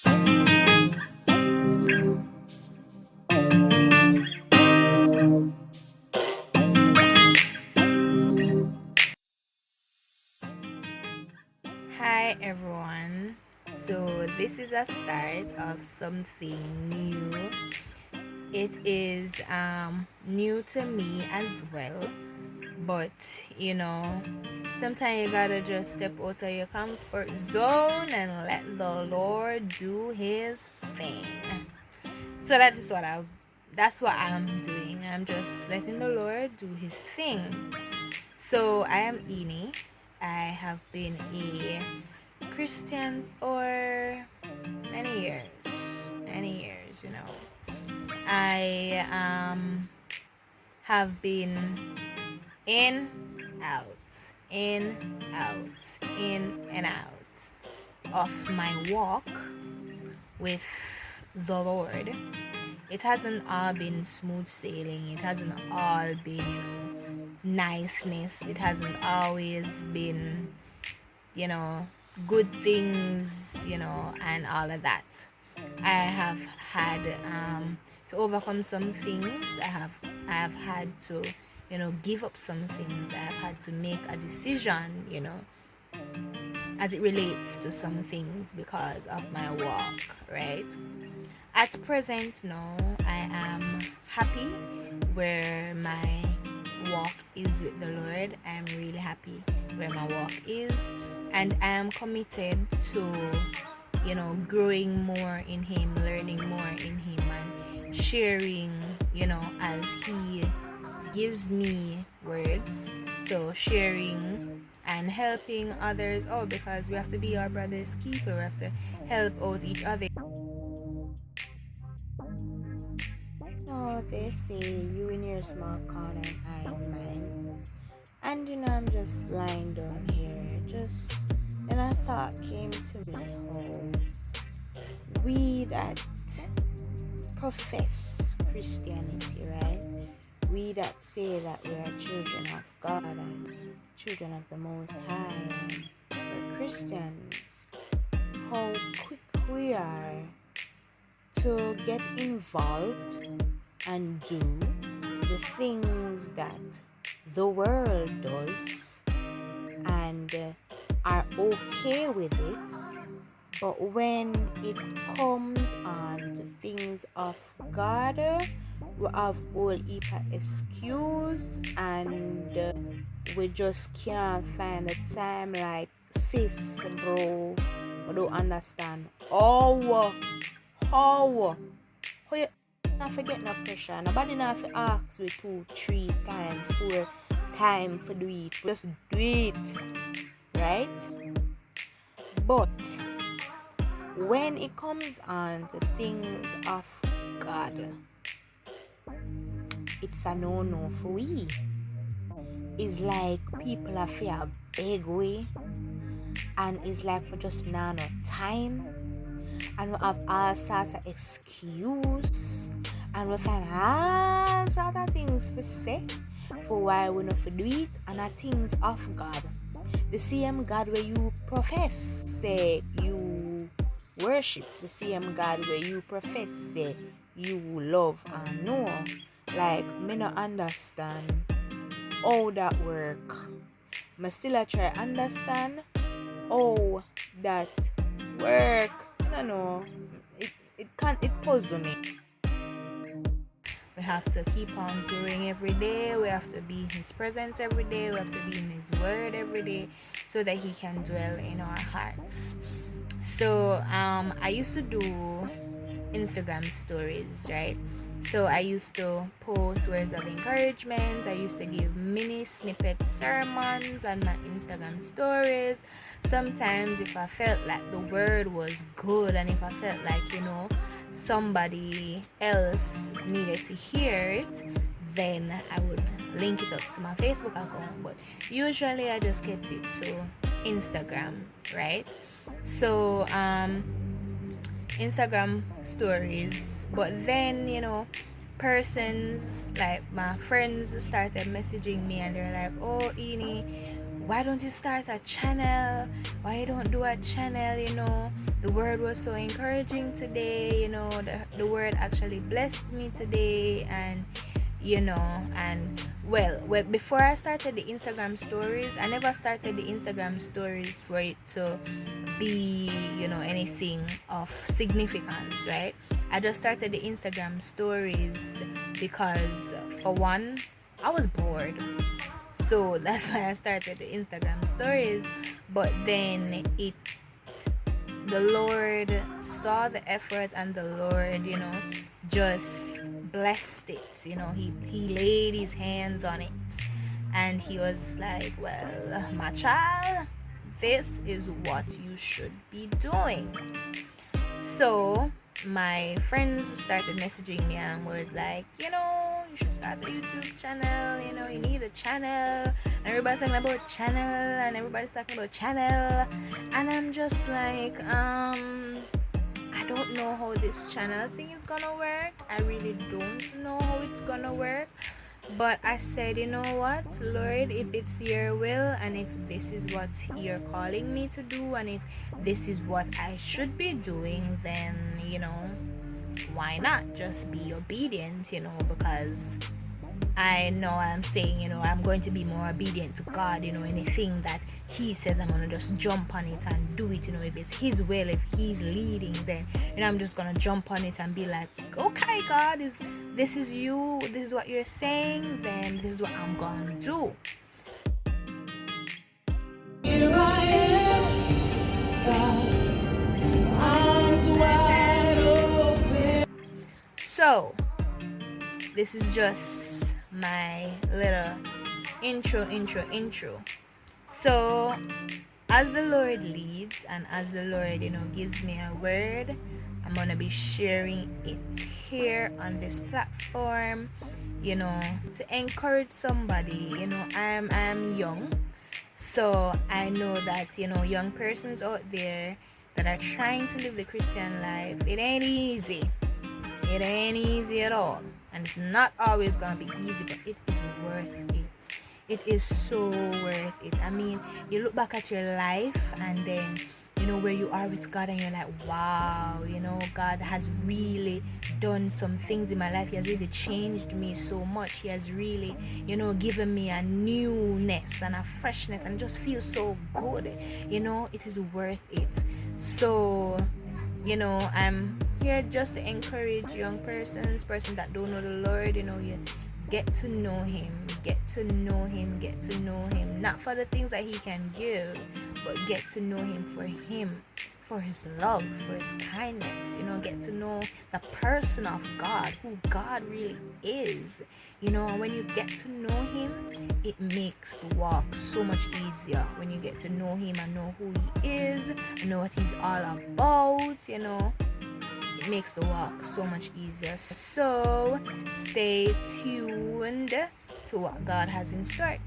Hi everyone. So this is a start of something new. It is new to me as well. But sometimes you gotta just step out of your comfort zone and let the Lord do his thing. So that's what I'm doing. I'm just letting the Lord do his thing. So I am Ini. I have been a Christian for many years. Many years. I have been in, out, in, out, in and out of my walk with the Lord. It hasn't all been smooth sailing. It hasn't all been, niceness. It hasn't always been, you know, good things, and all of that. I have had to overcome some things. I have had to, give up some things. I have had to make a decision, as it relates to some things because of my walk, right? At present, no, I am happy where my walk is with the Lord. I'm really happy where my walk is, and I am committed to, growing more in Him, learning more in Him, and sharing, as He gives me words. So sharing and helping others out, because we have to be our brother's keeper. We have to help out each other. No, they say you in your small corner and I in mine. And I'm just lying down here, and a thought came to me. Oh, we that profess Christianity, right? We that say that we are children of God and children of the Most High, and we're Christians. How quick we are to get involved and do the things that the world does and are okay with it, but when it comes on to things of God, we have all heap of excuse, and we just can't find the time. Like, sis, bro, I don't understand how you not forget no pressure. Nobody not to ask we 2, 3 times, 4 times for do it. We just do it, right? But when it comes on to things of God, it's a no for we. It's like people are fear big way, and it's like we just not no time, and we have all sorts of excuse, and we find all sorts of things to say for why we not do it, and are things of God. The same God where you profess, say you worship, the same God where you profess, say you love and know. Like, me not understand how that work. Me still a try understand how that work. I know it puzzles me. We have to keep on growing every day. We have to be in His presence every day. We have to be in His word every day, so that He can dwell in our hearts. So I used to do Instagram stories, right? So I used to post words of encouragement. I used to give mini snippet sermons on my Instagram stories. Sometimes if I felt like the word was good, and if I felt like, somebody else needed to hear it, then I would link it up to my Facebook account. But usually I just kept it to Instagram, right? So Instagram stories. But then, persons like my friends started messaging me, and they're like, "Oh, Ini, why don't you start a channel? Why you don't do a channel? The word was so encouraging today. The word actually blessed me today. And before I started the Instagram stories, I never started the Instagram stories for it to be anything of significance, right? I just started the Instagram stories because, for one, I was bored, so that's why I started the Instagram stories. But then the Lord saw the effort, and the Lord just blessed it. He laid his hands on it, and he was like, well, my child, this is what you should be doing. So my friends started messaging me and was like, you should start a YouTube channel. You need a channel. And everybody's talking about channel, and everybody's talking about channel. And I'm just like, I don't know how this channel thing is gonna work. I really don't know how it's gonna work. But I said, you know what, Lord, if it's your will, and if this is what you're calling me to do, and if this is what I should be doing, then, why not just be obedient, because I know I'm saying, I'm going to be more obedient to God, anything that he says, I'm going to just jump on it and do it, if it's his will, if he's leading, then, I'm just going to jump on it and be like, okay, God, this is you, this is what you're saying, then this is what I'm going to do. Here I am, arms wide open. So, this is just my little intro. So, as the Lord leads, and as the Lord, gives me a word, I'm gonna be sharing it here on this platform, to encourage somebody. I'm young, so I know that young persons out there that are trying to live the Christian life, it ain't easy. It ain't easy at all. And it's not always gonna be easy, but it is worth it. It is so worth it. I mean, you look back at your life, and then where you are with God, and you're like, wow, God has really done some things in my life. He has really changed me so much. He has really given me a newness and a freshness, and just feels so good. It is worth it. So I'm here just to encourage young persons that don't know the Lord. You get to know him, not for the things that he can give, but get to know him, for his love, for his kindness. Get to know the person of God, who God really is. And when you get to know him, it makes the walk so much easier. When you get to know him and know who he is, and know what he's all about, it makes the walk so much easier. So stay tuned to what God has in store.